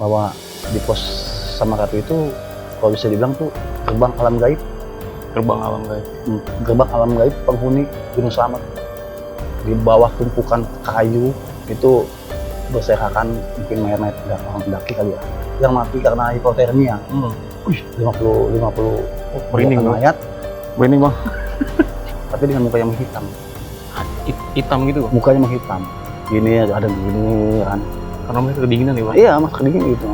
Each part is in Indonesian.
bahwa di pos Samaratu itu kalau bisa dibilang tuh gerbang alam gaib. Gerbang alam gaib. Gerbang alam gaib penghuni Gunung Slamet. Di bawah tumpukan kayu itu berserakan mungkin mayat-mayat orang pendaki kali ya, yang mati karena hipotermia. 50 merinding mayat. Merinding bang. Tapi dengan muka yang menghitam. Hitam gitu bang? Mukanya menghitam. Gini ada gini kan. Karena mereka kedinginan ya bang? Iya, mas kedingin gitu.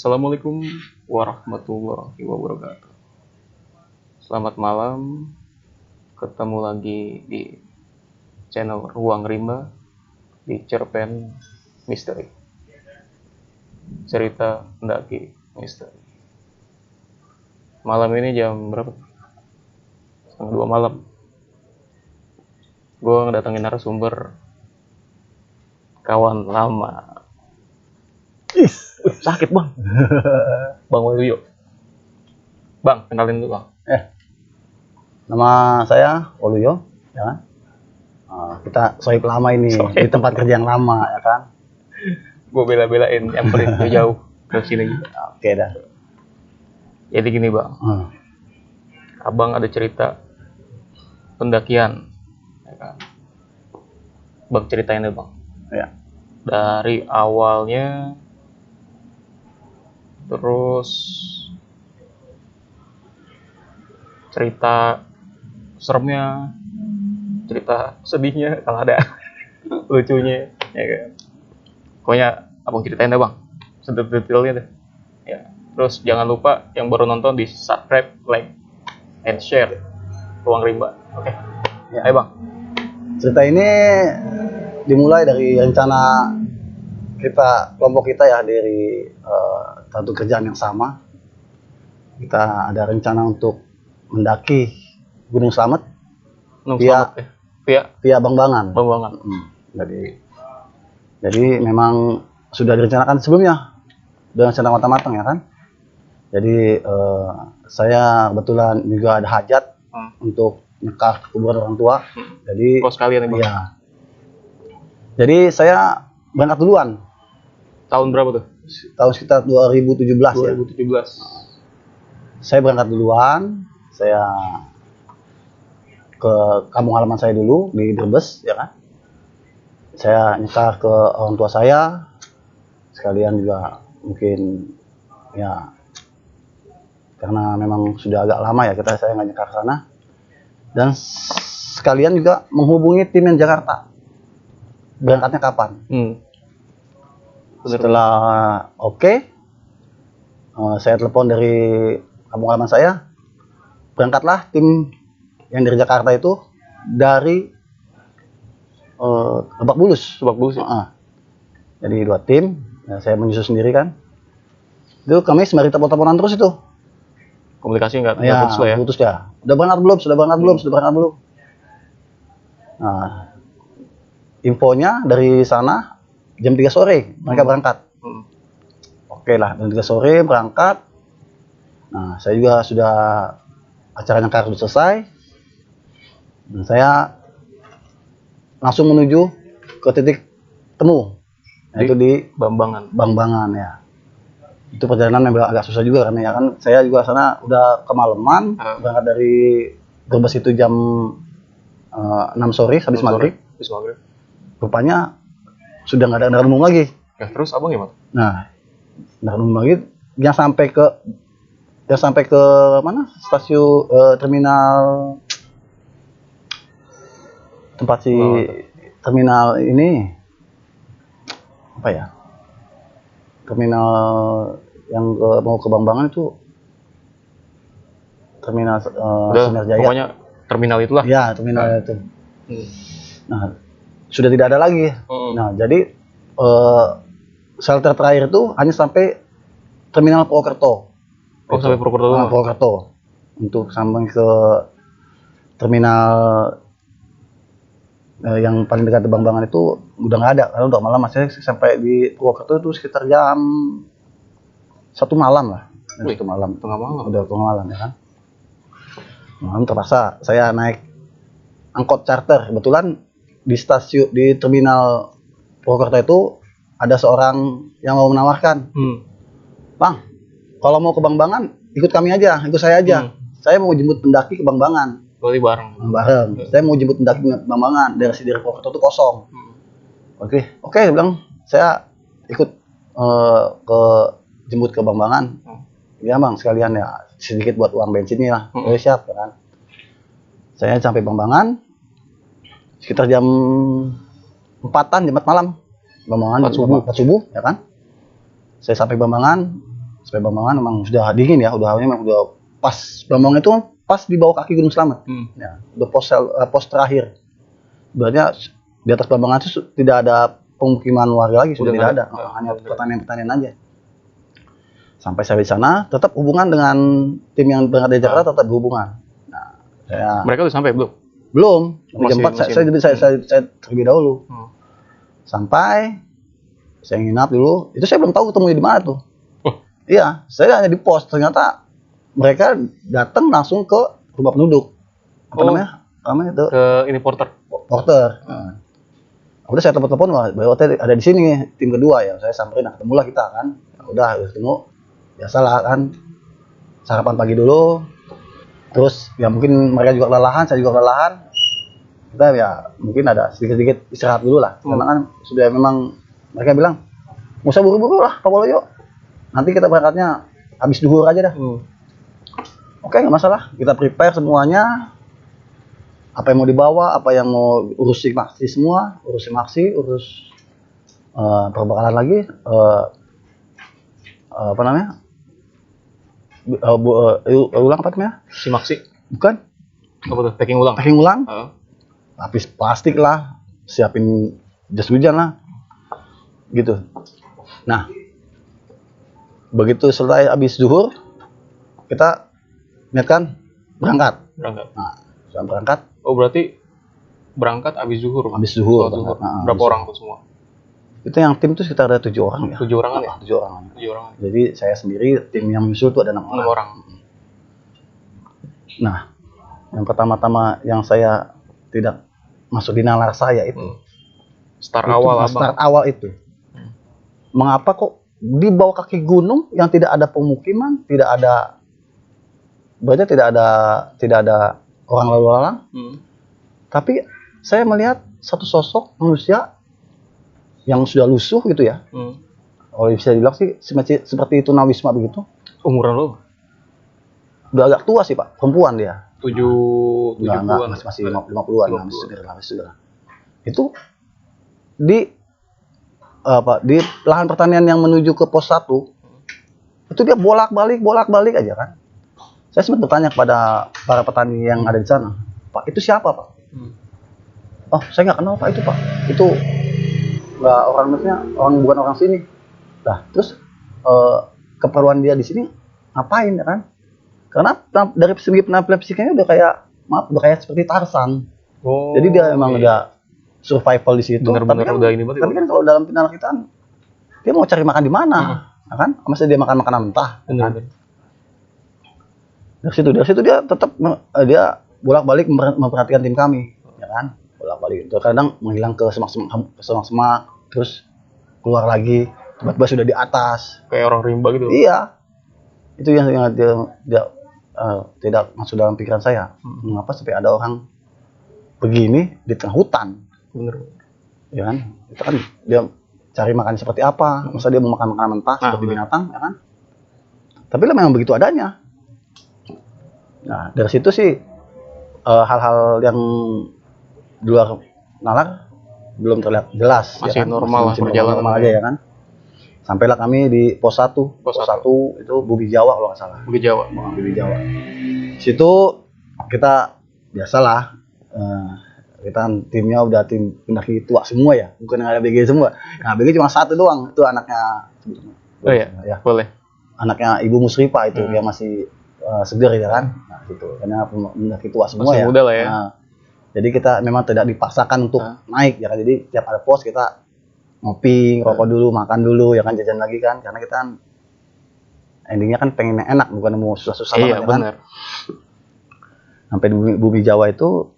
Assalamualaikum warahmatullahi wabarakatuh. Selamat malam. Ketemu lagi di channel Ruang Rimba di Cerpen Misteri. Cerita pendaki misteri. Malam ini jam berapa? 1:30 malam. Gue ngedatengin narasumber kawan lama. Sakit bang. Bang Waluyo. Bang, kenalin dulu bang. Nama saya Waluyo, ya kan? Kita sohib lama ini di tempat kerja yang lama, ya kan? Gue bela-belain nyamperin jauh ke sini juga. Oke dah. Jadi gini bang, abang ada cerita pendakian, ya kan? Bang ceritain deh bang. Ya. Dari awalnya, terus cerita seremnya, cerita sedihnya kalau ada, lucunya, ya kan? Pokoknya abang ceritain deh bang, sedetailnya deh. Ya. Terus jangan lupa yang baru nonton di subscribe, like, and share Ruang Rimba. Oke. Ya. Ayo bang. Cerita ini dimulai dari rencana kelompok kita ya, dari satu kerjaan yang sama. Kita ada rencana untuk mendaki Gunung Slamet via Bangbangan. Jadi memang sudah direncanakan sebelumnya dengan secara matang-matang, ya kan. Jadi saya kebetulan juga ada hajat untuk nyekar kuburan orang tua. Jadi sekalian ya bang? Iya. Jadi saya berangkat duluan. Tahun berapa tuh? Tahun sekitar 2017 ya. 2017. Saya berangkat duluan. Saya ke kampung halaman saya dulu di Brebes, ya kan. Saya nyekar ke orang tua saya. Sekalian juga mungkin ya, karena memang sudah agak lama ya saya nggak nyekar ke sana. Dan sekalian juga menghubungi tim yang Jakarta. Berangkatnya kapan? Setelah saya telepon dari kampung halaman saya, berangkatlah tim yang dari Jakarta itu dari Lebak Bulus. Ya? Jadi 2 tim, ya, saya menyusul sendiri kan. Itu kami sembari telepon-teleponan terus itu. Komunikasi nggak putus lah ya? Putus ya. Sudah berangkat belum? Nah, infonya dari sana jam 3 sore mereka berangkat. Oke lah, jam 3 sore berangkat. Nah, saya juga sudah acara nyekar sudah selesai. Dan saya langsung menuju ke titik temu, yaitu di Bangbangan ya. Itu perjalanan yang agak susah juga karena ya kan saya juga sana udah kemalaman. Berangkat dari Brebes itu jam 6 sore habis maghrib. Rupanya sudah nggak ada kendaraan umum lagi. Ya, terus abang gimana? Nah, kendaraan umum lagi yang sampai ke mana? Stasiun terminal tempat terminal ini apa ya? Terminal yang mau ke Bangbangan itu terminal Udah, Sunerjaya. pokoknya terminal itulah. Ya, terminal itu. Hmm. Nah, sudah tidak ada lagi. Nah, jadi shelter terakhir itu hanya sampai terminal Purwokerto. Oh, sampai Purwokerto doang? Purwokerto. Untuk sampai ke terminal yang paling dekat Bambangan itu udah nggak ada, karena udah malam. Masih sampai di Purwokerto itu sekitar jam 1 malam lah. Wih, 1 malam. tengah malam. Udah tengah malam ya kan. Malam terpaksa saya naik angkot charter. Kebetulan di stasiun di terminal Purwokerto itu ada seorang yang mau menawarkan, Bang, kalau mau ke Bambangan ikut kami aja, ikut saya aja. Saya mau jemput pendaki ke Bambangan. Berarti bareng. Saya mau jemput pendaki ke Bambangan. Dari Purwokerto itu kosong. Oke, saya bilang saya ikut ke jemput ke Bambangan. Ya Bang, sekalian ya sedikit buat uang bensinnya lah. Siap ya kan. Saya sampai Bambangan sekitar jam 4-an, jam 4 malam. Bambangan 4 subuh ya kan. Saya sampai Bambangan memang sudah dingin ya, udah pas. Bambangan itu pas di bawah kaki Gunung Slamet. Ya, udah pos terakhir. Sebenarnya di atas Bambangan itu tidak ada pemukiman warga lagi, sudah tidak ada, hanya pertanian aja. Sampai saya di sana, tetap hubungan dengan tim yang berangkat dari Jakarta, tetap hubungan. Nah, mereka udah sampai belum? Belum. Jam 4 saya terlebih dahulu. Sampai saya nginap dulu. Itu saya belum tahu ketemunya di mana tuh. Iya, saya hanya di pos. Ternyata mereka datang langsung ke rumah penduduk. Apa namanya itu? Ke ini porter. Udah saya telepon, bahwa ada di sini tim kedua ya. Saya samperin, ketemulah kita kan. Udah ketemu. Biasalah kan. Sarapan pagi dulu. Terus ya mungkin mereka juga kelelahan, saya juga kelelahan. Kita ya mungkin ada sedikit istirahat dulu lah. Karena kan sudah memang mereka bilang, nggak usah buru-buru lah, Pak Polo yuk. Nanti kita berangkatnya habis duhur aja dah. Oke, nggak masalah. Kita prepare semuanya. Apa yang mau dibawa, apa yang mau urus semua, urus perbekalan lagi. Apa namanya? Ulang apa namanya? Simaksi. Bukan? Apa tuh? Packing ulang. Lapis plastik lah, siapin jas hujan lah, gitu. Nah, begitu selesai habis zuhur, kita niatkan berangkat. Nah, sudah berangkat. Oh, berarti berangkat habis zuhur. Habis zuhur. Berapa orang tuh semua? Itu yang tim itu sekitar ada 7 orang ya. 7 orang ya? 7 orang. Jadi saya sendiri, tim yang menyusul itu ada 6 orang. Nah, yang pertama-tama yang saya tidak masuk di nalar saya itu. Start awal itu. Mengapa kok di bawah kaki gunung yang tidak ada pemukiman, berarti tidak ada orang lalu lalang. Tapi saya melihat satu sosok manusia yang sudah lusuh gitu ya. Oh, bisa dibilang sih seperti itu Nawisma begitu. Umuran lo? Udah agak tua sih Pak, perempuan dia. 70-an. Masih 50-an, masih segera. Itu di lahan pertanian yang menuju ke pos 1 itu dia bolak-balik aja kan. Saya sempat bertanya kepada para petani yang ada di sana, Pak, itu siapa Pak? Oh, saya nggak kenal Pak, itu Pak. Itu nggak bukan orang sini. Nah, terus keperluan dia di sini ngapain ya kan? Karena dari segi penampilan fisiknya udah kayak seperti Tarzan. Jadi dia emang udah survival di situ. Bener-bener udah ini banget. Tapi kan kalau dalam pikiran kita, dia mau cari makan di mana? Kan? Masa dia makan makanan mentah? Bener. Dari situ dia tetap dia bolak-balik memperhatikan tim kami, ya kan? Bolak-balik. Terkadang menghilang ke semak-semak, terus keluar lagi, tiba-tiba sudah di atas. Kayak orang rimba gitu. Iya. Itu yang dia tidak masuk dalam pikiran saya. Mengapa sampai ada orang begini di tengah hutan? Bener. Ya kan? Itu kan dia cari makan seperti apa? Masa dia mau makan makanan mentah seperti binatang, ya kan? Tapi lah memang begitu adanya. Nah, dari situ sih hal-hal yang di luar nalar belum terlihat jelas. Masih ya kan? normal lah, perjalanan normal aja ya kan. Sampailah kami di pos 1. Pos 1 itu Bubi Jawa kalau nggak salah. Bubi Jawa. Bubi Jawa. Situ kita biasalah, kita timnya udah tim pendaki tua semua ya, bukan yang ABG semua. Yang ABG cuma satu doang, itu anaknya. Oh iya, Ya, boleh. anaknya Ibu Musrifa itu, dia masih seger ya kan. Nah, gitu. Karena pendaki tua semua Masih ya. muda lah ya. Nah, jadi kita memang tidak dipaksakan untuk naik ya kan. Jadi tiap ada pos kita ngopi, rokok dulu, makan dulu ya kan, jajan lagi kan. Karena kita kan endingnya kan pengen yang enak, bukan mau susah-susah Iya, banget ya kan. benar. Sampai di bumi Jawa itu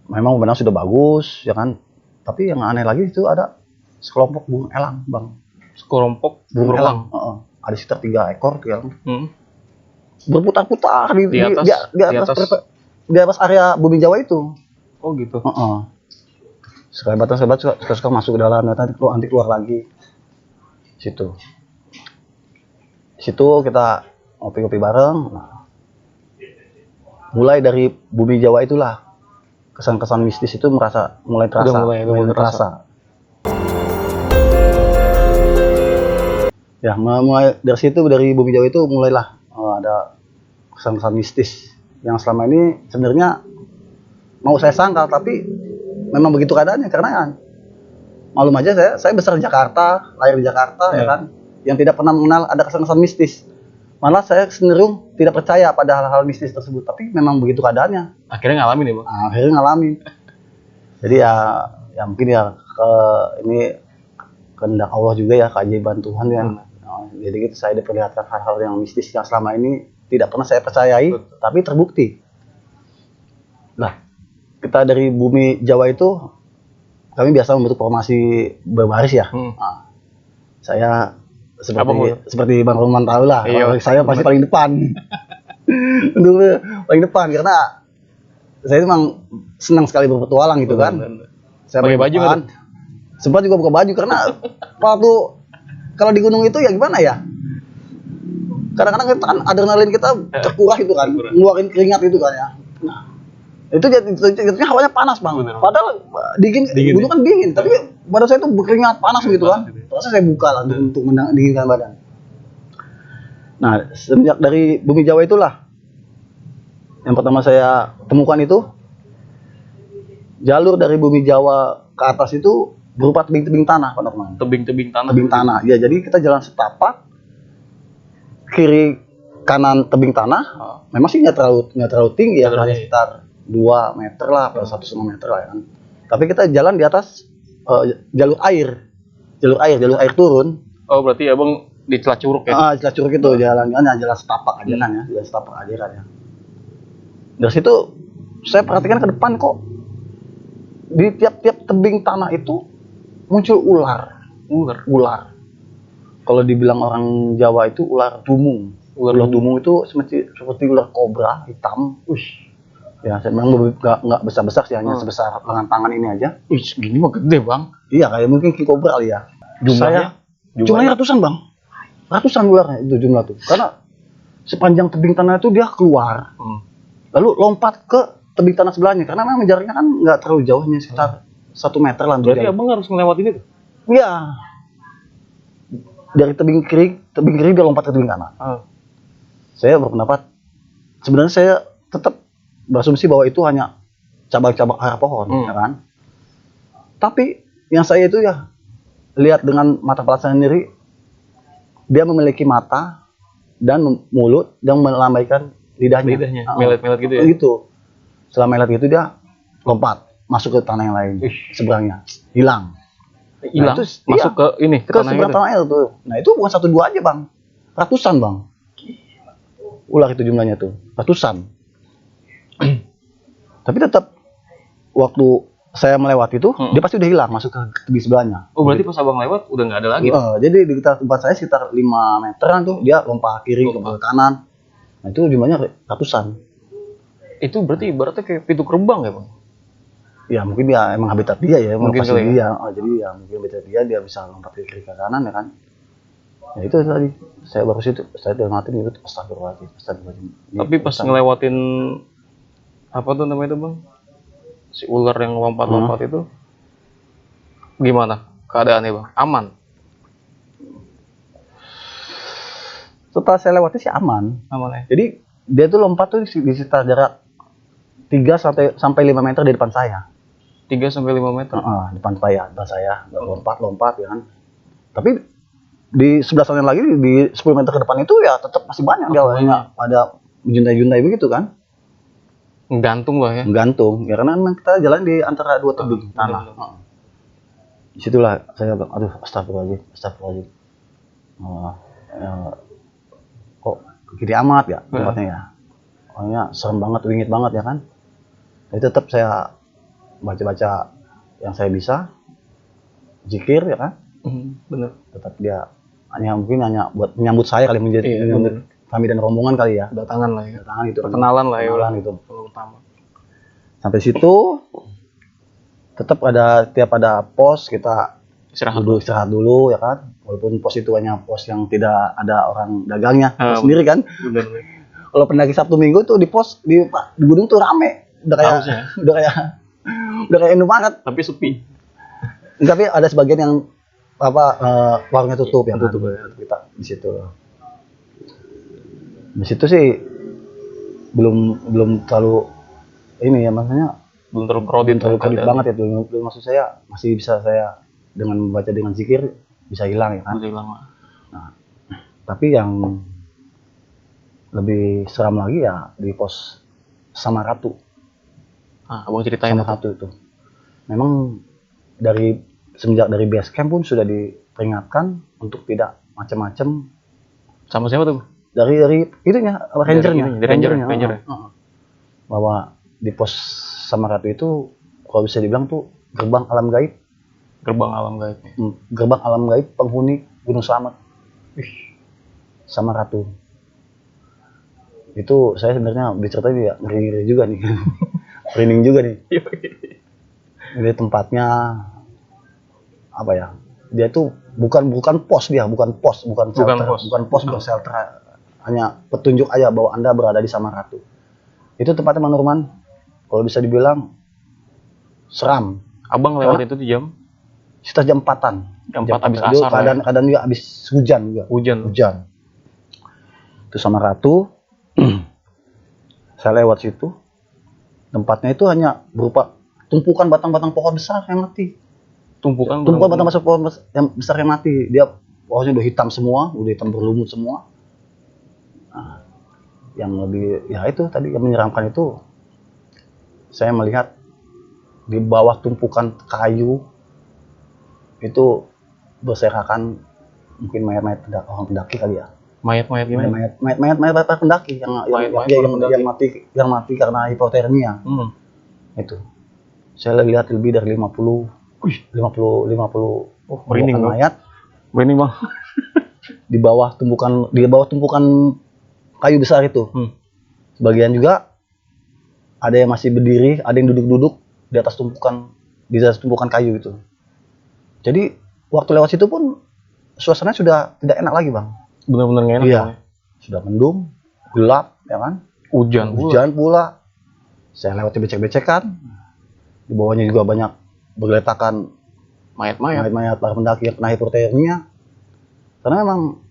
memang benar sudah bagus ya kan. Tapi yang aneh lagi itu ada sekelompok burung elang, Bang. Sekelompok Burung elang. Ada sekitar 3 ekor tuh elang. Berputar-putar Di atas area bumi Jawa itu. Oh gitu. Sekelebat suka masuk ke dalam, nanti keluar lagi. Situ kita ngopi-ngopi bareng. Nah, mulai dari bumi Jawa itulah kesan-kesan mistis itu mulai terasa. Mulai terasa. Ya, mulai dari situ, dari bumi Jawa itu mulailah ada kesan-kesan mistis yang selama ini sebenarnya mau saya sangkal, tapi memang begitu keadaannya. Karena kan malum aja saya besar di Jakarta, lahir di Jakarta ya kan, yang tidak pernah mengenal ada kesan-kesan mistis. Malah saya cenderung tidak percaya pada hal-hal mistis tersebut, tapi memang begitu keadaannya. Akhirnya ngalamin ya, Bang? Akhirnya ngalamin. Jadi ya mungkin ya ini kehendak Allah juga ya, keajaiban Tuhan ya. Jadi gitu saya diperlihatkan hal-hal yang mistis yang selama ini tidak pernah saya percayai, tapi terbukti. Nah, kita dari bumi Jawa itu kami biasa membentuk formasi berbaris ya. Nah, saya seperti Bang Roman tahu lah, saya pasti paling depan. Paling depan karena saya memang senang sekali berpetualang gitu kan. Saya pakai baju kan. Sempat juga buka baju karena waktu kalau di gunung itu ya gimana ya? Kadang-kadang kita kan adrenalin kita terkuras itu kan, ngeluarin keringat itu kan ya. Nah, itu jadinya hawanya panas, Bang. Padahal dingin gunung kan dingin, tapi badan saya itu berkeringat panas gitu kan. Terus saya buka lah untuk mendinginkan badan. Nah, semenjak dari bumi Jawa itulah yang pertama saya temukan itu jalur dari bumi Jawa ke atas itu berupa tebing-tebing tanah, Pak Norman. Tebing-tebing tanah. Tebing tanah. Ya, jadi kita jalan setapak, kiri kanan tebing tanah. Memang sih nggak terlalu tinggi ya, hanya sekitar 2 meter lah atau 1,5 meter lah ya kan. Tapi kita jalan di atas jalur air turun. Oh, berarti Abang di Celah Curug ya? Celah Curug itu jalan setapak aja kan ya, jalan setapak aja kan ya. Dari situ saya perhatikan ke depan kok di tiap-tiap tebing tanah itu muncul ular. Kalau dibilang orang Jawa itu ular dumung. Ular dumung itu seperti ular kobra hitam. Ya, saya memang nggak besar-besar sih, hanya sebesar lengan tangan ini aja. Segini mah gede, Bang. Iya, kayak mungkin king cobra kali ya. Jumlahnya ratusan, Bang. Ratusan ularnya itu jumlah tuh. Karena sepanjang tebing tanah itu dia keluar. Lalu lompat ke tebing tanah sebelahnya. Karena memang jaraknya kan nggak terlalu jauh, hanya sekitar 1 meter lah. Berarti Abang harus melewati itu? Iya. Dari tebing kiri dia lompat ke tebing kanan. Saya berpendapat, sebenarnya saya tetap berasumsi bahwa itu hanya cabang-cabang akar pohon, ya kan? Tapi yang saya itu ya lihat dengan mata kepala saya sendiri, dia memiliki mata dan mulut yang melambaikan lidahnya. Melet-melet gitu ya? Gitu. Setelah melet gitu dia lompat masuk ke tanah yang lain, seberangnya hilang. Nah, masuk ke ini, ke seberang tanah itu. Nah, itu bukan 1-2 aja, Bang. Ratusan, Bang. Ular itu jumlahnya tuh, ratusan. Tapi tetap waktu saya melewati itu, dia pasti udah hilang masuk ke tebing sebelahnya. Oh, berarti pas Abang lewat udah nggak ada lagi? Jadi di tempat saya sekitar 5 meteran tuh, dia lompat kiri ke kanan. Nah, itu jumlahnya ratusan. Itu berarti ibaratnya kayak pintu gerbang ya, Bang? Ya, mungkin dia emang habitat dia ya, mungkin pasti dia. Jadi ya mungkin habitat dia bisa lompat ke kiri ke kanan ya kan. Ya itu tadi, saya baru situ, saya udah ngatin itu astagfirullahaladzim. Tapi pas ngelewatin apa tuh namanya itu, Bang? Si ular yang lompat-lompat itu gimana keadaannya, Bang? Aman? Setelah saya lewati sih aman. Aman ya? Jadi dia tuh lompat tuh di sekitar jarak 3 sampai 5 meter di depan saya. 3 sampai 5 meter. Depan saya lompat ya kan. Tapi di sebelah sana lagi di 10 meter ke depan itu ya tetap masih banyak dia ada juntai-juntai begitu kan. Gantung lah ya. Gantung. Ya karena memang kita jalan di antara dua tebing tanah. Disitulah saya bilang, aduh astagfirullahaladzim. Kok gini amat ya tempatnya ya. Pokoknya serem banget, wingit banget ya kan. Tapi tetap saya baca yang saya bisa, zikir ya kan. Bener. Tetap dia hanya buat menyambut saya kali, menyambut kami dan rombongan kali ya. Kedatangan lah ya. Kedatangan itu. Perkenalan lah ya. Perkenalan itu. Utama. Sampai situ tetap tiap ada pos kita istirahat dulu ya kan. Walaupun pos itu hanya pos yang tidak ada orang dagangnya sendiri kan. Bener. Kalau pendaki Sabtu Minggu tuh di pos di gunung tuh rame. Udah kayak Indomaret tapi sepi. Tapi ada sebagian yang warungnya tutup ya. Kita di situ. Di situ sih belum terlalu ini ya, maksudnya belum terlalu kredit banget ya. Belum maksud saya masih bisa saya dengan membaca dengan zikir bisa hilang ya kan. Bisa hilang. Nah, tapi yang lebih seram lagi ya di pos Samaratu. Abang ceritain Samaratu itu. Memang semenjak dari base camp pun sudah diperingatkan untuk tidak macam-macam. Sama siapa tuh? Dari itunya, rangernya. Bahwa di pos Samaratu itu kalau bisa dibilang tuh gerbang alam gaib. Gerbang alam gaib penghuni Gunung Slamet. Samaratu. Itu saya sebenarnya diceritain ya ngeri-ngeri juga nih. Merinding juga nih. Ini tempatnya apa ya? Dia tuh bukan pos, bukan shelter. Hanya petunjuk aja bahwa Anda berada di Samaratu. Itu tempatnya Bang Nurman, kalau bisa dibilang seram. Abang lewat itu di jam? Sekitar jam 4-an. Jam 4 habis asar. Kadang juga habis hujan juga. Hujan. Itu Samaratu. Saya lewat situ. Tempatnya itu hanya berupa tumpukan batang-batang pohon besar yang mati. Tumpukan batang-batang pohon yang besar yang mati. Dia pohonnya udah hitam semua, udah hitam berlumut semua. Nah, yang lebih ya itu tadi yang menyeramkan itu saya melihat di bawah tumpukan kayu itu berserakan mungkin mayat-mayat orang pendaki kali ya. Mayat-mayat gimana? Mayat para pendaki yang mati karena hipotermia. Itu. Saya lihat lebih dari 50 merinding mayat. Merinding Bang. Di bawah tumpukan kayu besar itu. Sebagian juga ada yang masih berdiri, ada yang duduk-duduk di atas tumpukan kayu itu. Jadi waktu lewat situ pun suasananya sudah tidak enak lagi, Bang. Benar-benar nggak enak. Iya. Sudah mendung, gelap, ya kan? Hujan pula. Saya lewat becek-becekan. Di bawahnya juga banyak bergeletakan mayat-mayat para pendaki yang kena hipotermia. Karena memang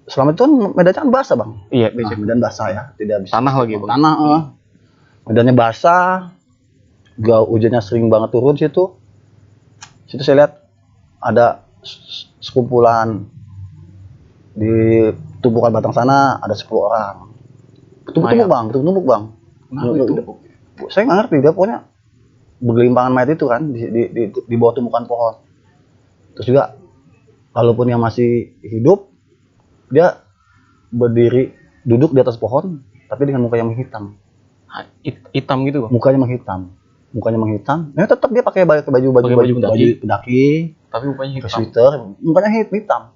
selama itu kan medannya kan basah, Bang. Iya, medan basah ya, tidak bisa. Tanah lagi, Bang. Medannya basah. Juga hujannya sering banget turun situ. Situ saya lihat ada sekumpulan di tumpukan batang sana ada 10 orang. Tumpuk-tumpuk bang. Saya nggak ngerti, dia pokoknya bergelimpangan mayat itu kan di bawah tumpukan pohon. Terus juga kalaupun yang masih hidup dia berdiri duduk di atas pohon tapi dengan muka yang menghitam. Hitam gitu, Bang. Mukanya menghitam. Nah, tetap dia pakai baju pendaki. Tapi mukanya hitam. Sweater, mukanya hitam.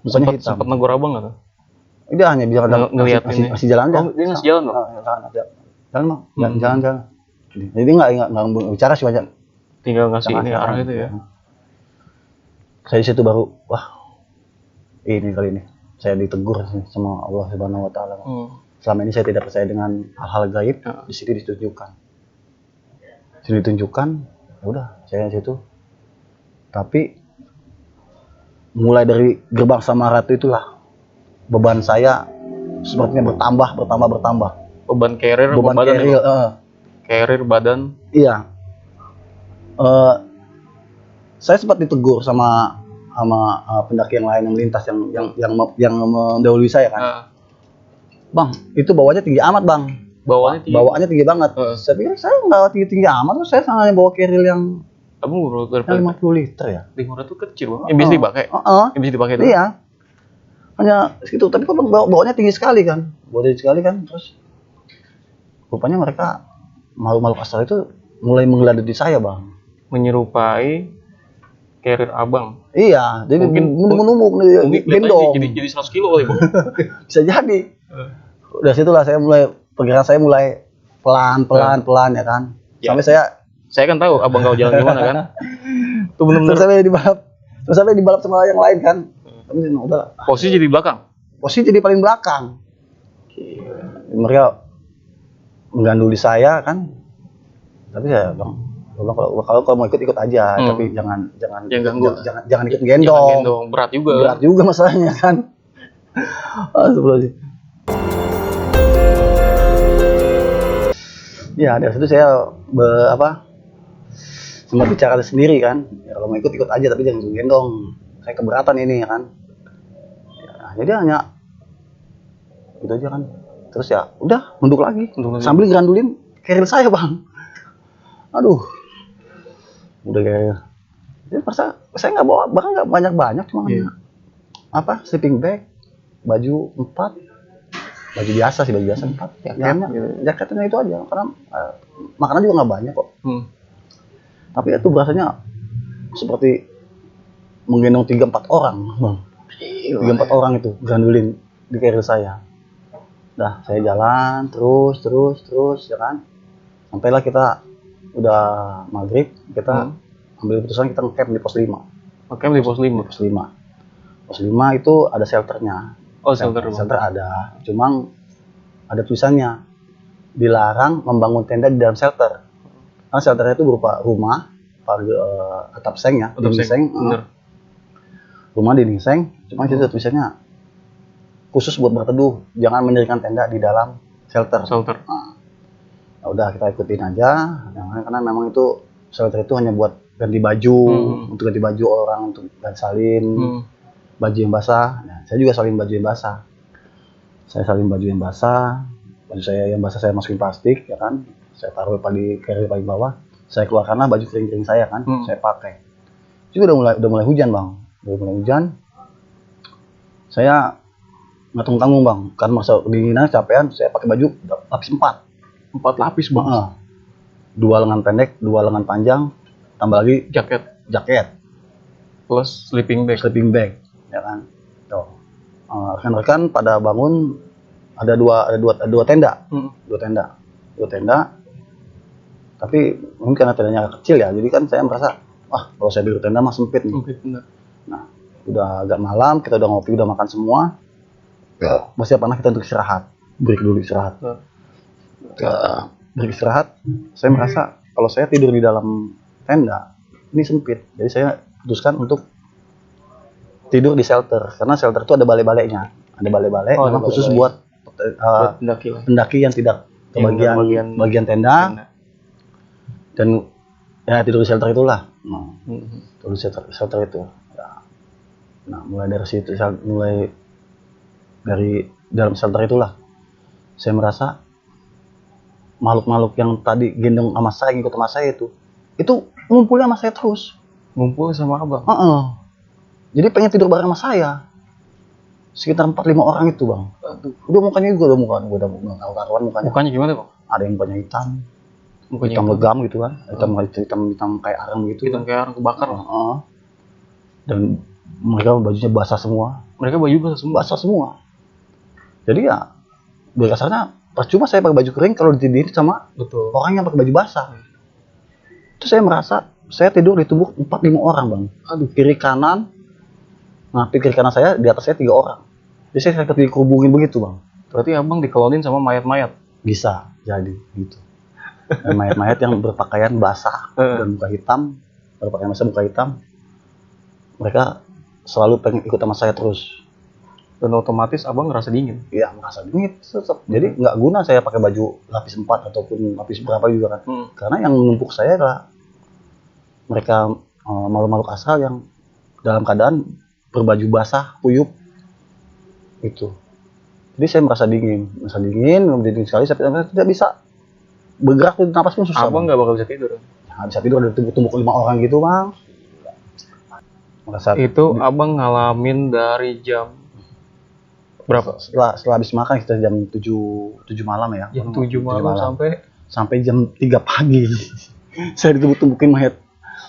Sempat negur abang nggak tuh? Dia hanya bilang ngeliatin masih jalan aja. Oh, dia ngasih jalan loh. Jalan. Jadi nggak bicara sih banyak. Tinggal ngasih ini arah itu ya. Saya di situ baru, ini kali ini saya ditegur sama Allah Subhanahu Wa Taala. Selama ini saya tidak percaya dengan hal-hal gaib. Di sini ditunjukkan. Udah saya di situ. Tapi mulai dari gerbang Samaratu itulah beban saya sepertinya bertambah. Beban carrier, Beban badan carrier, ya? Carrier, badan. Iya. Saya sempat ditegur sama pendaki yang lain yang melintas yang mendahului saya kan. Bang, itu bawahnya tinggi amat bang. Bawaannya tinggi banget. Saya pikir saya nggak tinggi amat, saya hanya bawa carrier yang Abang berapa? 50 liter ya. 500 tuh kecil bang. Yang bisa dipakai. Yang bisa dipakai itu. Iya. Hanya segitu. Tapi kok bang bawaannya tinggi sekali kan. Terus rupanya mereka makhluk astral itu mulai menggeladoti saya bang. Menyerupai carrier abang. Iya. Jadi menumbuk gendong. Jadi 100 kilo kali bang. Bisa jadi. Dari situlah pergerakan saya mulai pelan ya kan. Sampai saya kan tahu abang kau jalan gimana kan. Itu benar-benar. Terus sampai dibalap sama yang lain kan. Tapi udah. Posisi di belakang. Posisi di paling belakang. Mereka mengganduli saya kan. Tapi saya bang kalau mau ikut aja, tapi jangan ganggu. Jangan ikut gendong. Berat juga masalahnya kan. Sebelum ya dari situ saya sempat bicara sendiri kan, ya kalau mau ikut aja tapi jangan gendong, saya keberatan ini ya kan. Ya, jadi hanya gitu aja kan. Terus ya udah mundur lagi. Sambil gerandulin carrier saya bang. Aduh, udah kayak jadi masa saya nggak bawa barang nggak banyak cuma sleeping bag, baju 4, baju biasa 4, jaketnya itu aja karena makanan juga nggak banyak kok. Tapi itu rasanya seperti menggendong 3-4 orang bang. 3-4 orang itu gandulin di carrier saya. Dah saya jalan terus ya kan, sampailah kita udah maghrib, kita ambil keputusan kita ngecamp di pos 5. Ngecamp di pos 5? Pos 5 itu ada shelternya. Shelter ada, cuma ada tulisannya dilarang membangun tenda di dalam shelter. Karena shelternya itu berupa rumah, atap seng ya, dinding seng. Rumah dinding seng, cuma itu tulisannya khusus buat berteduh, jangan mendirikan tenda di dalam shelter. Nah, udah kita ikutin aja, karena memang itu shelter itu hanya buat ganti baju, untuk ganti baju orang, untuk ganti salin. Baju yang basah, saya juga salin baju yang basah. Baju saya yang basah saya masukin plastik, ya kan. Saya taruh di carrier paling bawah. Saya keluarkanlah baju kering-kering saya kan, saya pakai. Juga udah mulai hujan bang, Saya nggak tanggung bang, kan masa kedinginan, capean, saya pakai baju lapis 4 lapis bang. 2 lengan pendek, 2 lengan panjang, tambah lagi jaket. Plus sleeping bag. Ya kan, rekan-rekan pada bangun ada dua tenda, dua tenda, tapi mungkin karena tendanya kecil ya, jadi kan saya merasa kalau saya di tenda mah sempit nih. Nah, udah agak malam, kita udah ngopi, udah makan semua, masih apa kita untuk istirahat, break dulu istirahat. Break istirahat, saya merasa kalau saya tidur di dalam tenda ini sempit, jadi saya putuskan untuk tidur di shelter, karena shelter itu ada balai-balainya, memang khusus buat pendaki yang tidak kebagian bagian tenda, dan ya tidur di shelter itulah. Tidur di shelter itu. Nah, mulai dari dalam shelter itulah saya merasa makhluk-makhluk yang tadi gendong sama saya, ngikut sama saya itu ngumpulnya sama saya terus. Ngumpul sama abang? Jadi pengen tidur bareng sama saya. Sekitar 4-5 orang itu bang. Udah mukanya juga udah karuan mukanya. Mukanya gimana bang? Ada yang mukanya hitam legam gitu kan. Hitam kayak arang gitu. Hitam kayak arang kebakar. Dan mereka bajunya basah semua. Basah semua. Jadi ya berdasarnya percuma saya pakai baju kering kalau ditindih sama orang yang pakai baju basah. Itu saya merasa saya tidur di tubuh 4-5 orang bang. Kiri kanan. Nah, kiri kanan saya, di atas saya 3 orang. Jadi saya dikerubungin begitu bang. Berarti abang dikelonin sama mayat-mayat? Bisa jadi gitu. Mayat-mayat yang berpakaian basah dan muka hitam, berpakaian basah muka hitam. Mereka selalu pengen ikut sama saya terus. Dan otomatis abang ngerasa dingin. Ya merasa dingin tetap. Jadi nggak guna saya pakai baju lapis 4 ataupun lapis berapa juga kan. Karena yang menumpuk saya adalah mereka makhluk-makhluk astral yang dalam keadaan berbaju basah, kuyup itu. Jadi saya merasa dingin sekali sampai tidak bisa bergerak, tuh napas pun susah. Abang nggak bakal bisa tidur. Nggak bisa tidur, ada tumbuk 5 orang gitu bang. Merasa Itu abang ngalamin dari jam berapa? setelah habis makan kita jam 7 malam ya. Jam 7 malam sampai jam 3 pagi. Saya ditumbuk-tumbukin mayat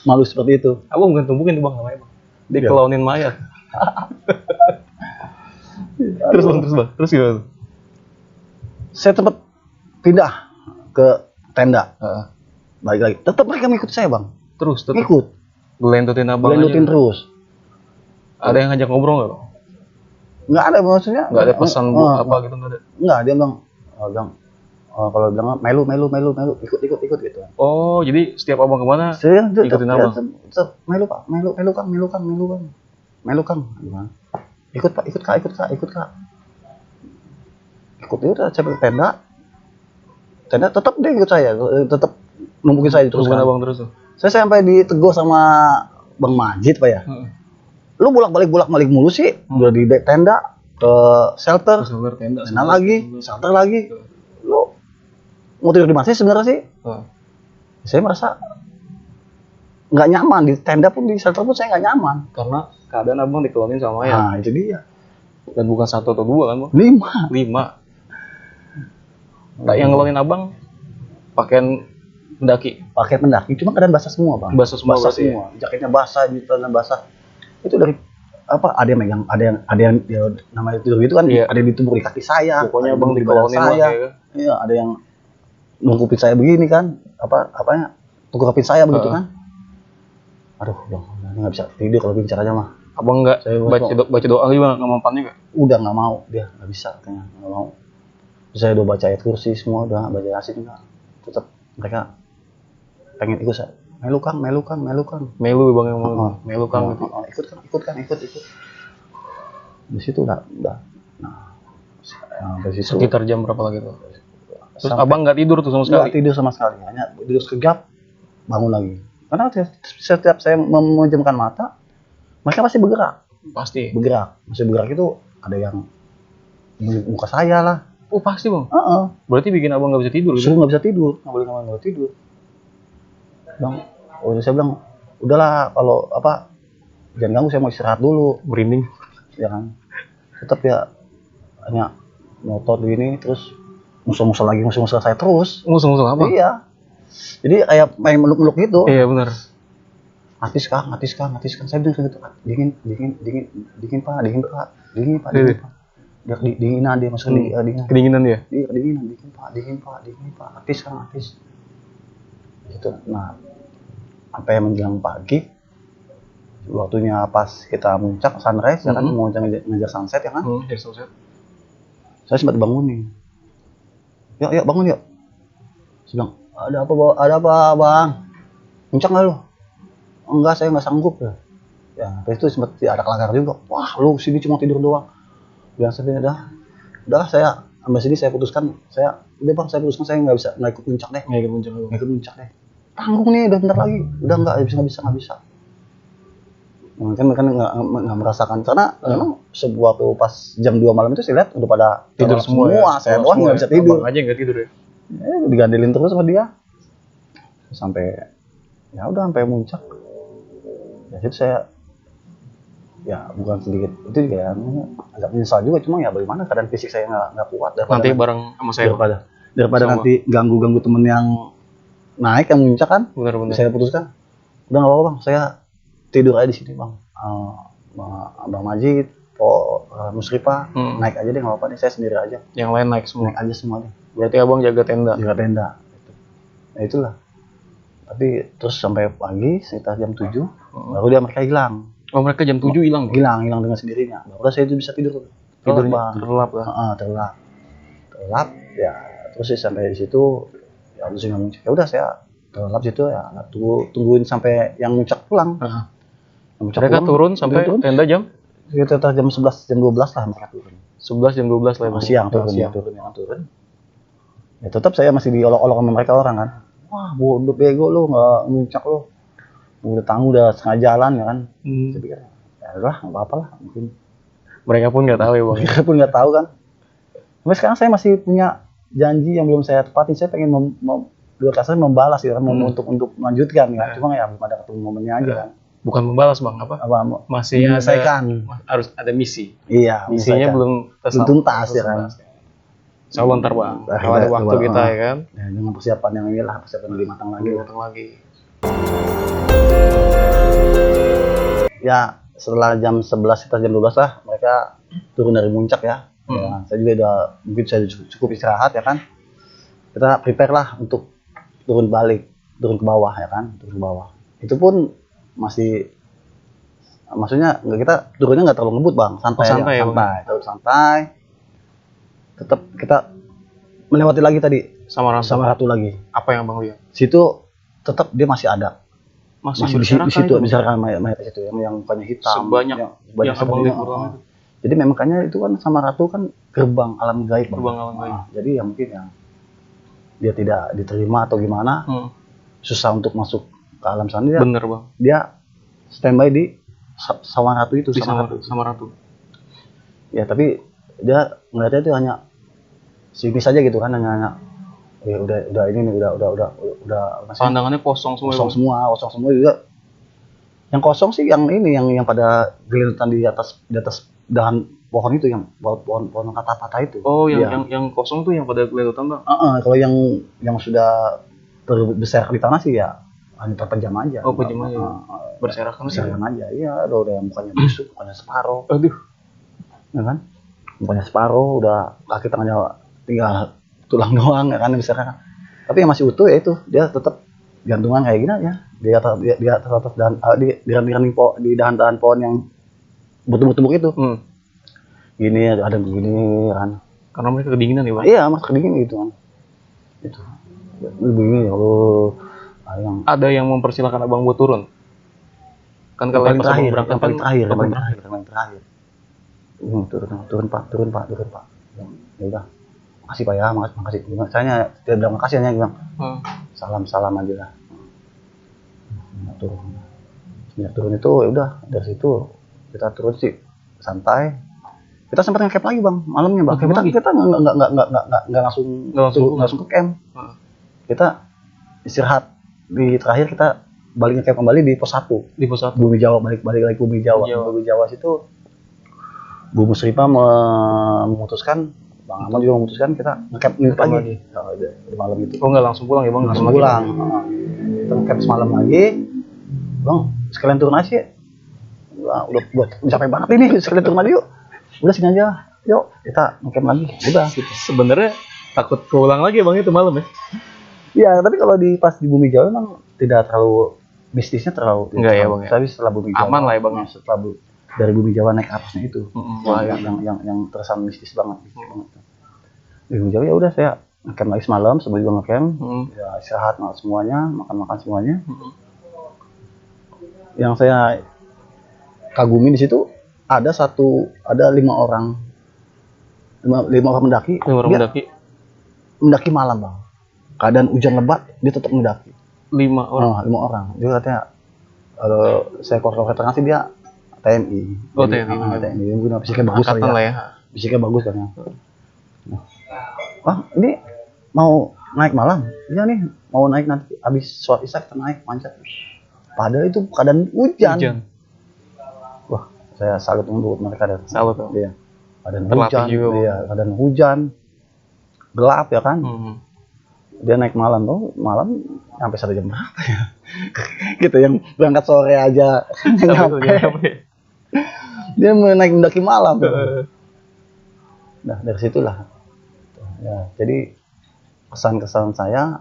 malu seperti itu. abang bukan tumbukin tuh bang, namanya bang. Dikelonin mayat. Terus gimana? Saya tempat pindah ke tenda. Balik lagi. Tetap mereka ngikut saya bang. Terus Ngikut. Gelentutin abang Gelentutin aja. terus. Ada yang ngajak ngobrol nggak bang? Nggak ada maksudnya. Nggak ada pesan apa gitu, nggak ada? Nggak, dia bilang, kalau bilang melu ikut gitu. Oh, jadi setiap abang kemana Saya ikutin abang? tetap melu kang. Ikut kak. Ikut itu saya ke tenda tetap dia ikut saya, tetap numpukin saya terus kan. Abang terus tuh. Saya sampai ditegur sama Bang Majid pak ya. Lu bolak-balik mulu sih. Udah di tenda ke shelter, Tenda lagi, shelter lagi. Lu mau tidur di mana sih sebenarnya sih? Saya merasa nggak nyaman di tenda pun, di shelter pun saya nggak nyaman. Karena keadaan abang dikelonin sama mayat. Nah itu dia. Dan bukan 1 atau 2 kan bang? 5. Nah, yang ngelonin abang pakaian pendaki. Pakai pendaki, cuma keadaan basah semua bang. Basah semua. Jaketnya basah, celana basah. Itu dari apa? Ada yang megang, ada yang ya, namanya tidur gitu kan? Iya. Ada yang ditumbuk di kaki saya. Pokoknya abang di dikelonin badan saya. Iya, ada yang nungkupin saya begini kan? Apanya? Tungkupin saya begitu kan? Aduh, bang, nggak bisa tidur kalau bicaranya mah. Abang nggak baca doa gimana? Nggak mempan juga? Udah nggak mau, dia nggak bisa kayaknya, nggak mau. Saya udah baca ayat kursi semua, udah baca yasin enggak. Tetap mereka pengen ikut saya. Melu kang. Melu bang yang mau. Melu kang. Ikut. Di situ udah. Nah, sampai situ. Sekitar jam berapa lagi tuh? Terus abang nggak tidur tuh sama sekali? Nggak tidur sama sekali, hanya tidur sekejap, bangun lagi. Karena setiap saya memejamkan mata, mereka pasti bergerak. Masih bergerak itu ada yang di muka saya lah. Oh pasti bang. Berarti bikin abang nggak bisa tidur. Suruh nggak bisa tidur, nggak boleh nggak tidur. Bang, saya bilang, udahlah kalau apa, jangan ganggu, saya mau istirahat dulu. Merinding. Ya kan. Tetap ya hanya ngotot begini, terus musuh-musuh saya terus. Musuh apa? Iya. Jadi kayak main meluk-meluk gitu. Iya benar. Atis kang. Saya bilang gitu, dingin pak. Dinginan dia masuk Kedinginan dia? Iya, dingin pak. Atis. Gitu. Nah, sampai menjelang pagi, waktunya pas kita muncak sunrise, ya kan, mau ngejar sunset ya kan. Sunset. Saya sempat bangunin. Yuk bangun yuk. Saya bilang, ada apa bang? Muncak nggak lu? Enggak, saya nggak sanggup ya. Ya, itu sempat ada kelakar juga. Wah, lu sini cuma tidur doang. Biasa udah saya sampai sini saya putuskan saya nggak ikut puncak deh. Nggak ikut puncak deh. Tanggung nih, udah bentar lagi. Udah nggak bisa. Mungkin mereka nggak merasakan karena memang sebuah tuh pas jam 2 malam itu saya lihat udah pada tidur semua. Saya doang nggak bisa tidur. Abang aja nggak tidur ya? Digandelin terus sama dia sampai muncak. Ya itu saya ya bukan sedikit itu juga ya, agak menyesal juga, cuma ya bagaimana keadaan fisik saya nggak kuat nanti bareng sama saya daripada nanti ganggu temen yang naik yang muncak kan. Benar. Saya putuskan udah nggak apa-apa bang, saya tidur aja di sini bang. Bang Majid, Musrifah naik aja deh, nggak apa-apa deh, saya sendiri aja. Yang lain naik aja semua deh. Berarti abang jaga tenda. Nah itulah. Tapi terus sampai pagi sekitar jam 7 baru mereka hilang. Oh, mereka jam 7 hilang dengan sendirinya. Baru saya itu bisa tidur. Terlelap lah. Terlelap ya. Terus sampai di situ ya harus nggak muncak. Ya udah saya terlelap situ ya, tungguin sampai yang muncak pulang. Mereka turun sampai tenda jam sekitar jam 11 jam 12 lah mereka turun. 11 jam 12 lah ya, Bang. Siang turun. Ya tetap saya masih diolok-olok sama mereka orang kan. Wah, bodoh bego lu, nggak muncak lu. Udah tangguh udah setengah jalan ya kan. Saya pikir ya udah nggak apa-apa lah mungkin. Mereka pun nggak tahu ya, Bang. Mereka pun nggak tahu kan. Sampai sekarang saya masih punya janji yang belum saya tepati. Saya pengen dua kasar membalas ya kan, untuk melanjutkan ya. Cuma ya belum ada ketemu momennya aja kan. Bukan membalas, Bang, apa? Masih menyelesaikan. Harus ada misi. Iya, misinya belum tuntas ya kan. Insyaallah ntar, Bang. Kalau ada waktu kita ya kan. Ya, dengan persiapan yang inilah, persiapan lebih matang lagi. Ya, setelah jam 11 kita jam 12 lah mereka turun dari puncak ya. Ya, saya juga udah mungkin saya cukup istirahat ya kan. Kita prepare lah untuk turun ke bawah ya kan, turun ke bawah. Itu pun masih maksudnya kita turunnya nggak terlalu ngebut Bang, santai. Santai. Tetap kita melewati lagi tadi sama ratu lagi. Apa yang Bang lihat? Situ tetap dia masih ada. Masih di situ misalkan mayat itu yang mukanya hitam. Sebanyak Abang lihat itu. Jadi makanya itu kan sama ratu kan gerbang alam gaib. Jadi yang mungkin yang dia tidak diterima atau gimana, susah untuk masuk ke alam sana. Bener Bang. Dia standby di sama ratu itu, sama ratu. Ya tapi dia ngeliatnya itu hanya sinis saja gitu kan, hanya ya udah ini nih udah pandangannya kosong semua juga. Yang kosong sih yang ini yang pada gelintan di atas dahan pohon itu, yang pohon patah itu. Oh, yang kosong tuh yang pada gelintan Bang. Kalau yang sudah terbesar di tanah sih ya hanya terpejam aja. Oh, pejam aja. Berserakan aja. Iya, udah yang mukanya busuk, mukanya separuh. Aduh. Ya kan? Mukanya separuh, udah kaki tangannya tinggal tulang doang ya kan misalkan. Tapi yang masih utuh ya itu, dia tetap gantungan kayak gini ya. Di atas dahan di dahan pohon yang bertumbuk itu. Gini ada begini kan. Karena mereka kedinginan ya, Bang. Iya, masih kedinginan gitu kan. Itu. Begini ada yang mempersilahkan Abang buat turun. Kan kalau yang terakhir, berangkat paling terakhir. Turun Pak. Ya udah. Makasih Pak ya, makasih. Saya tidak bilang makasih, hanya bilang salam aja lah. Turun itu ya udah, dari situ kita turun sih santai. Kita sempat nge-camp lagi Bang, malamnya Bang. Kita nggak langsung ke camp. Kita istirahat di terakhir, kita balik nge-camp kembali di pos 1. Bumi Jawa, balik lagi ke Bumi Jawa. Bumi Jawa situ Bu Musrifah memutuskan, Bang Ahmad juga memutuskan kita nge-camp lagi. Di malam itu. Oh, nggak langsung pulang ya Bang? Langsung pulang. Kita nge-camp semalam lagi. Bang, sekalian turun aja. Udah capek banget ini, sekalian turun aja yuk. Udah sini aja. Yuk, kita nge-camp lagi. Udah gitu. Sebenarnya takut keulang lagi Bang itu malam ya? Iya, tapi kalau pas di Bumi Jawa memang tidak terlalu mistisnya terlalu. Enggak ya Bang ya? Tapi setelah Bumi Jawa aman lah ya Bang. Setelah dari Bumi Jawa naik atasnya itu. Wah, yang terasa mistis banget. Di Bumi Jawa ya udah saya nge-camp lagi semalam, sebelum juga nge-camp. Ya istirahat semuanya, makan semuanya. Yang saya kagumi di situ ada 5 orang mendaki. Mendaki malam Bang. Keadaan hujan lebat, dia tetap mendaki. 5 orang. 5 orang. Dia katanya saya korek-korek sih dia TNI. Oh, TNI. TNI. Mungkin fisiknya bagus kali ya. Fisiknya bagus kan ya. Ini mau naik malam. Iya nih, mau naik nanti habis sholat Isya kita naik manjat. Padahal itu keadaan hujan. Wah, saya salut untuk mereka dan salut. Iya. Keadaan hujan juga. Iya, keadaan hujan. Gelap ya kan? Dia naik malam sampai 1 jam berapa ya? Gitu, yang berangkat sore aja nyampe. Dia mendaki malam. Nah, dari situlah. Ya, jadi kesan saya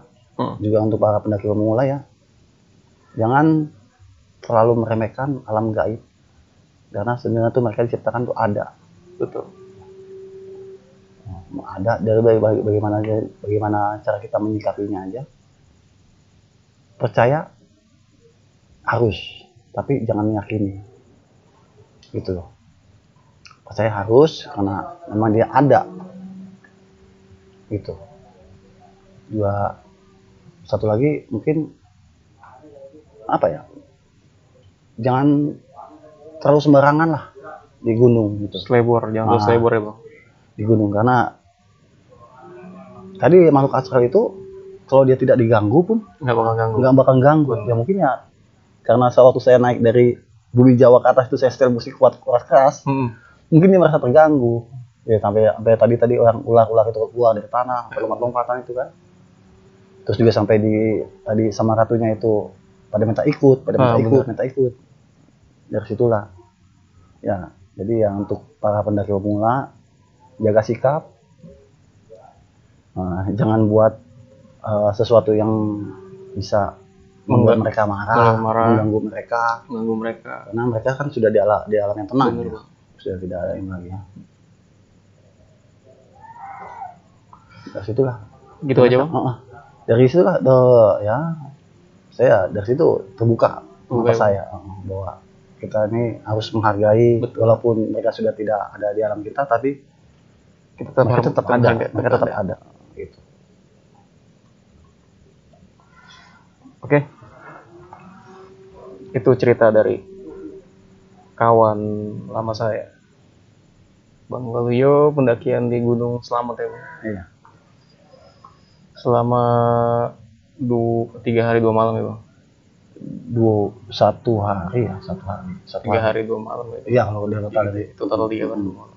juga untuk para pendaki pemula ya. Jangan terlalu meremehkan alam gaib. Karena sebenarnya tuh mereka diciptakan tuh ada. Betul. Ada dari bagaimana cara kita menyikapinya aja. Percaya harus, tapi jangan meyakini. Gitu loh. Saya harus karena memang dia ada gitu. Satu lagi mungkin apa ya, jangan terlalu sembarangan lah di gunung gitu. Selebor, jangan terlalu selebor ya bang. Di gunung karena tadi makhluk astral itu kalau dia tidak diganggu pun Nggak bakal ganggu. Ya mungkin ya karena sewaktu saya naik dari bumi Jawa ke atas itu saya setel musik kuat keras, mungkin dia merasa terganggu. Ya sampai tadi orang ular itu keluar dari tanah, lompat-lompatan itu kan. Terus juga sampai tadi sama ratunya itu pada minta ikut. Dari situlah. Ya, jadi yang untuk para pendaki pemula jaga sikap. Jangan buat sesuatu yang bisa membuat mereka marah, mengganggu mereka. Karena mereka kan sudah di alam yang tenang. Ya. Sudah tidak ada yang lagi. Ya. Dari situlah. Gitu aja bang. Dari situlah ya saya dari situ terbuka mata saya bahwa kita ini harus menghargai. Betul. Walaupun mereka sudah tidak ada di alam kita, tapi mereka tetap ada gitu. Oke. Itu cerita dari kawan lama saya Bang Waluyo, pendakian di Gunung Slamet ya Bang. Iya. Selama 3 hari 2 malam ya Bang. 1 hari ya, 1 hari. 3 hari 2 malam ya. Iya, kalau udah total dari total 3 hari 2 malam.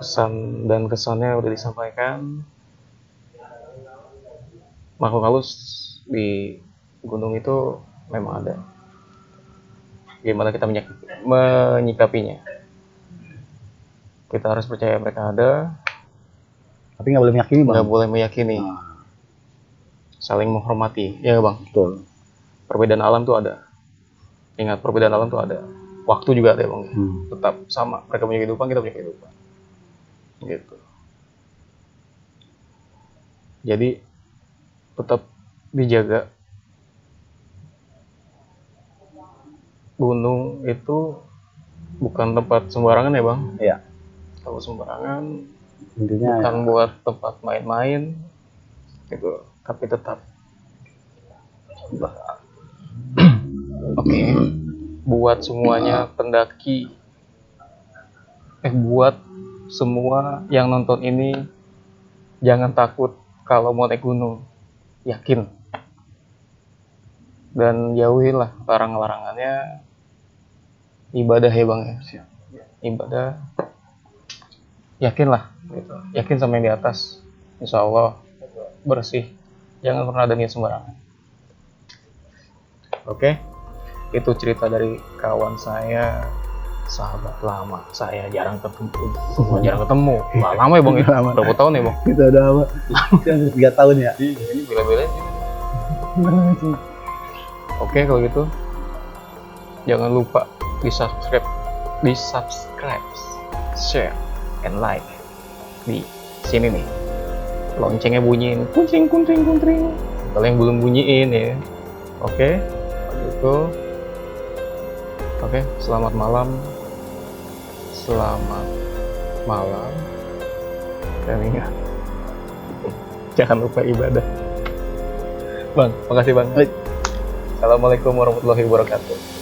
Pesan dan kesannya udah disampaikan. Makhluk halus di gunung itu memang ada. Gimana kita menyikapinya? Kita harus percaya mereka ada. Tapi nggak boleh meyakini bang. Nggak boleh meyakini. Saling menghormati, ya bang. Betul. Perbedaan alam tuh ada. Ingat, perbedaan alam tuh ada. Waktu juga ada bang. Tetap sama. Mereka punya kehidupan, kita punya kehidupan. Gitu. Jadi tetap dijaga. Gunung itu bukan tempat sembarangan ya bang. Iya. Kalau sembarangan intinya bukan buat tempat main-main gitu, tapi tetap oke. Buat semuanya pendaki, buat semua yang nonton ini, jangan takut kalau mau naik gunung, yakin dan jauhilah larang-larangannya. Ibadah ya bang ya, ibadah, yakinlah gitu. Yakin sama yang di atas, insya Allah bersih, jangan pernah ada niat sembarangan. Oke, itu cerita dari kawan saya, sahabat lama saya, jarang ketemu. Lama ya bang ya? Berapa tahun ya bang? Kita udah lama. 3 tahun ya. Ini bela-belain. Oke, kalau gitu jangan lupa di subscribe, share, and like di sini nih. Loncengnya bunyiin, kuncing. Kalau yang belum bunyiin ya. Oke, kalau gitu. Oke, selamat malam. Dan ingat, jangan lupa ibadah. Bang, makasih bang. Assalamualaikum warahmatullahi wabarakatuh.